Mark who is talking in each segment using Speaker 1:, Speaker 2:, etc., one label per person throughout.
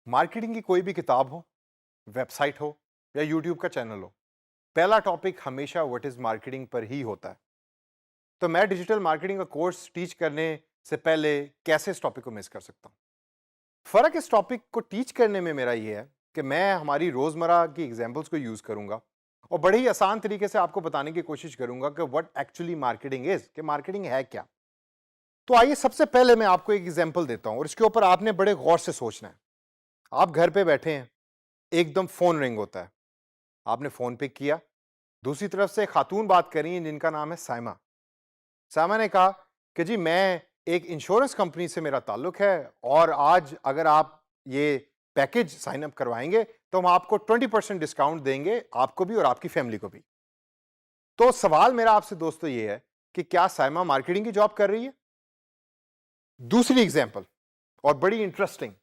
Speaker 1: Marketing की कोई भी किताब हो, वेबसाइट हो या यूट्यूब का चैनल हो, पहला टॉपिक हमेशा व्हाट इज मार्केटिंग पर ही होता है। तो मैं डिजिटल मार्केटिंग का कोर्स टीच करने से पहले कैसे इस टॉपिक को मिस कर सकता हूं? फर्क इस टॉपिक को टीच करने में मेरा ये है कि मैं हमारी रोजमर्रा की एग्जांपल्स को यूज करूंगा और बड़े ही आसान तरीके से आपको बताने की कोशिश करूंगा कि व्हाट एक्चुअली मार्केटिंग इज, कि मार्केटिंग है क्या। तो आइए सबसे पहले मैं आपको एक एग्जांपल देता हूं और इसके ऊपर आपने बड़े गौर से सोचना है। आप घर पे बैठे हैं, एकदम फोन रिंग होता है, आपने फोन पे किया, दूसरी तरफ से एक खातून बात कर रही हैं जिनका नाम है साइमा। साइमा ने कहा कि जी मैं एक इंश्योरेंस कंपनी से मेरा ताल्लुक है और आज अगर आप ये पैकेज साइन अप करवाएंगे तो हम आपको 20% डिस्काउंट देंगे, आपको भी और आपकी फैमिली को भी। तो सवाल मेरा आपसे दोस्तों ये है कि क्या साइमा मार्केटिंग की जॉब कर रही है? दूसरी एग्जांपल और बड़ी इंटरेस्टिंग।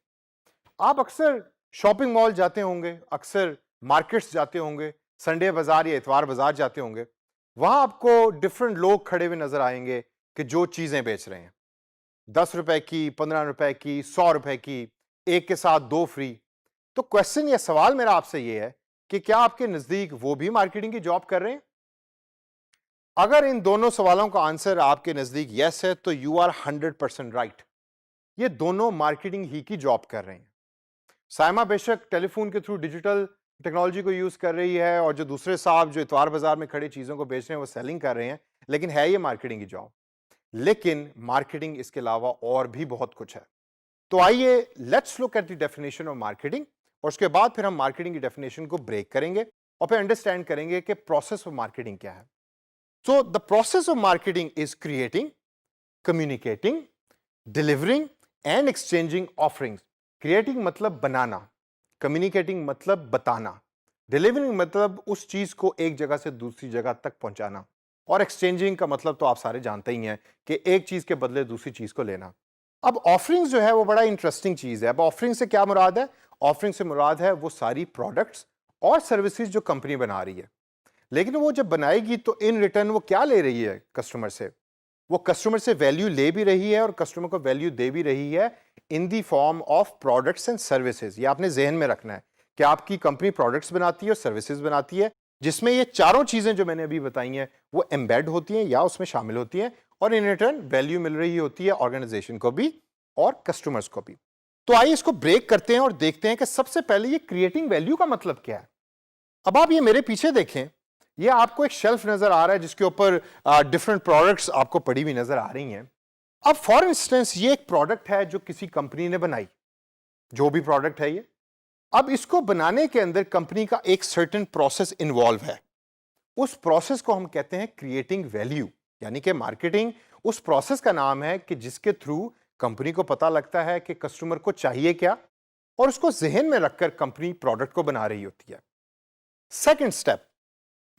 Speaker 1: आप अक्सर शॉपिंग मॉल जाते होंगे, अक्सर मार्केट्स जाते होंगे, संडे बाजार या इतवार बाजार जाते होंगे। वहां आपको डिफरेंट लोग खड़े हुए नजर आएंगे कि जो चीजें बेच रहे हैं, 10 रुपए की, 15 रुपए की, 100 रुपए की, एक के साथ दो फ्री। तो क्वेश्चन या सवाल मेरा आपसे यह है कि क्या आपके नजदीक वो भी मार्केटिंग की जॉब कर रहे हैं? अगर इन दोनों सवालों का आंसर आपके नजदीक यस है तो यू आर 100% राइट। ये दोनों मार्केटिंग ही की जॉब कर रहे हैं। साइमा बेशक टेलीफोन के थ्रू डिजिटल टेक्नोलॉजी को यूज कर रही है और जो दूसरे साहब जो इतवार बाजार में खड़े चीजों को बेच रहे हैं वो सेलिंग कर रहे हैं, लेकिन है ये मार्केटिंग की जॉब। लेकिन मार्केटिंग इसके अलावा और भी बहुत कुछ है। तो आइए let's look at the definition of marketing और उसके बाद फिर हम मार्केटिंग की डेफिनेशन को ब्रेक करेंगे और फिर अंडरस्टैंड करेंगे कि प्रोसेस ऑफ मार्केटिंग क्या है। So the process of marketing is creating, communicating, delivering and exchanging offerings. Creating मतलब बनाना, कम्युनिकेटिंग मतलब बताना, डिलीवरिंग मतलब उस चीज को एक जगह से दूसरी जगह तक पहुंचाना, और एक्सचेंजिंग का मतलब तो आप सारे जानते ही हैं कि एक चीज के बदले दूसरी चीज को लेना। अब ऑफरिंग्स जो है वो बड़ा इंटरेस्टिंग चीज है। अब ऑफरिंग से क्या मुराद है? ऑफरिंग से मुराद है वो सारी प्रोडक्ट्स और सर्विसेज जो कंपनी बना रही है। लेकिन वो जब बनाएगी तो इन रिटर्न वो क्या ले रही है कस्टमर से? वो कस्टमर से वैल्यू ले भी रही है और कस्टमर को वैल्यू दे भी रही है in the form of products and services. ये आपने जहन में रखना है कि आपकी कंपनी प्रोडक्ट्स बनाती है और सर्विसेज बनाती है, जिसमें ये चारों चीजें जो मैंने अभी बताई हैं वो एम्बेड होती हैं या उसमें शामिल होती हैं और इन रिटर्न वैल्यू मिल रही होती है ऑर्गेनाइजेशन को भी और कस्टमर्स को भी। तो आइए इसको ब्रेक करते हैं और देखते हैं कि सबसे पहले ये क्रिएटिंग वैल्यू का मतलब क्या है। अब आप ये मेरे पीछे देखें, ये आपको एक शेल्फ नजर आ रहा है जिसके ऊपर डिफरेंट प्रोडक्ट्स आपको पड़ी हुई नजर आ रही हैं। अब फॉर इंस्टेंस ये एक प्रोडक्ट है जो किसी कंपनी ने बनाई, जो भी प्रोडक्ट है ये। अब इसको बनाने के अंदर कंपनी का एक सर्टेन प्रोसेस इन्वॉल्व है। उस प्रोसेस को हम कहते हैं क्रिएटिंग वैल्यू, यानी कि मार्केटिंग उस प्रोसेस का नाम है कि जिसके थ्रू कंपनी को पता लगता है कि कस्टमर को चाहिए क्या और उसको जहन में रखकर कंपनी प्रोडक्ट को बना रही होती है। सेकेंड स्टेप,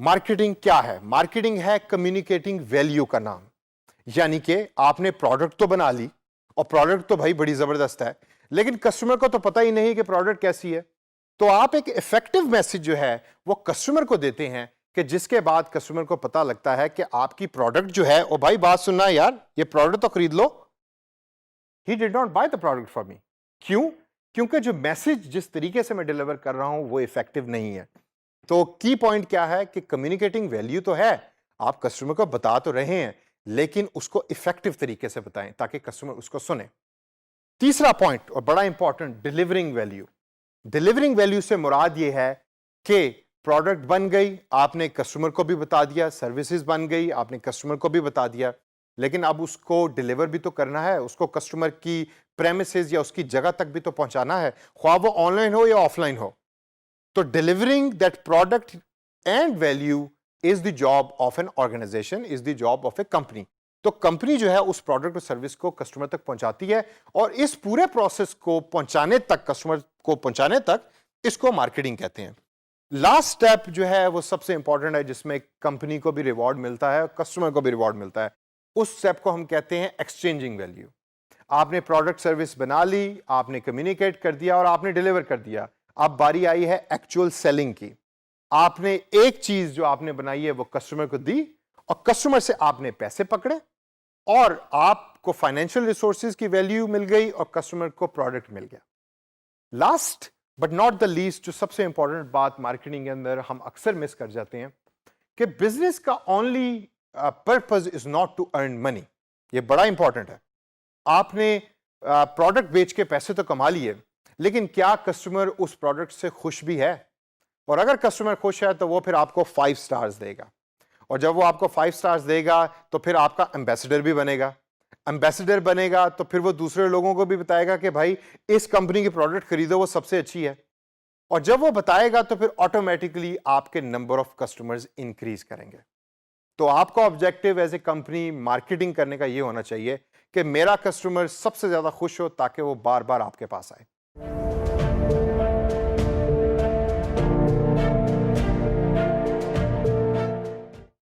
Speaker 1: मार्केटिंग क्या है? मार्केटिंग है कम्युनिकेटिंग वैल्यू का नाम। यानी कि आपने प्रोडक्ट तो बना ली और प्रोडक्ट तो भाई बड़ी जबरदस्त है, लेकिन कस्टमर को तो पता ही नहीं कि प्रोडक्ट कैसी है। तो आप एक इफेक्टिव मैसेज जो है वो कस्टमर को देते हैं कि जिसके बाद कस्टमर को पता लगता है कि आपकी प्रोडक्ट जो है, ओ भाई बात सुनना यार, ये प्रोडक्ट तो खरीद लो। He did not buy the product for me. क्यों? क्योंकि जो मैसेज जिस तरीके से मैं डिलीवर कर रहा हूं वो इफेक्टिव नहीं है। तो की पॉइंट क्या है कि कम्युनिकेटिंग वैल्यू तो है, आप कस्टमर को बता तो रहे हैं, लेकिन उसको इफेक्टिव तरीके से बताएं ताकि कस्टमर उसको सुने। तीसरा पॉइंट और बड़ा important, delivering value. Delivering value से मुराद ये है कि प्रोडक्ट बन गई, आपने कस्टमर को भी बता दिया, सर्विसेज बन गई, आपने कस्टमर को भी बता दिया, लेकिन अब उसको डिलीवर भी तो करना है, उसको कस्टमर की प्रेमिसेस या उसकी जगह तक भी तो पहुंचाना है, ख्वाह वो ऑनलाइन हो या ऑफलाइन हो। तो delivering that product and value is the job of an organization, is the job of a company. तो कंपनी जो है उस प्रोडक्ट और सर्विस को कस्टमर तक पहुंचाती है और इस पूरे प्रोसेस को पहुंचाने तक, कस्टमर को पहुंचाने तक, इसको मार्केटिंग कहते हैं। लास्ट स्टेप जो है वो सबसे इंपॉर्टेंट है, जिसमें कंपनी को भी रिवॉर्ड मिलता है, कस्टमर को भी रिवॉर्ड मिलता है। उस स्टेप को हम कहते हैं एक्सचेंजिंग वैल्यू। आपने प्रोडक्ट सर्विस बना ली, आपने कम्युनिकेट कर दिया और आपने डिलीवर कर दिया। अब बारी आई है एक्चुअल सेलिंग की। आपने एक चीज जो आपने बनाई है वो कस्टमर को दी और कस्टमर से आपने पैसे पकड़े और आपको फाइनेंशियल रिसोर्सेज की वैल्यू मिल गई और कस्टमर को प्रोडक्ट मिल गया। Last but not the least, जो सबसे इंपॉर्टेंट बात मार्केटिंग के अंदर हम अक्सर मिस कर जाते हैं कि बिजनेस का only purpose is not to earn money. ये बड़ा इंपॉर्टेंट है। आपने प्रोडक्ट बेच के पैसे तो कमा लिए, लेकिन क्या कस्टमर उस प्रोडक्ट से खुश भी है? और अगर कस्टमर खुश है तो वो फिर आपको 5 स्टार्स देगा, और जब वो आपको 5 स्टार्स देगा तो फिर आपका एम्बेसडर भी बनेगा। एम्बेसडर बनेगा तो फिर वो दूसरे लोगों को भी बताएगा कि भाई इस कंपनी की प्रोडक्ट खरीदो, वो सबसे अच्छी है। और जब वो बताएगा तो फिर ऑटोमेटिकली आपके नंबर ऑफ कस्टमर्स इंक्रीज करेंगे। तो आपका objective as a company marketing करने का ये होना चाहिए कि मेरा कस्टमर सबसे ज्यादा खुश हो ताकि वो बार बार आपके पास आए।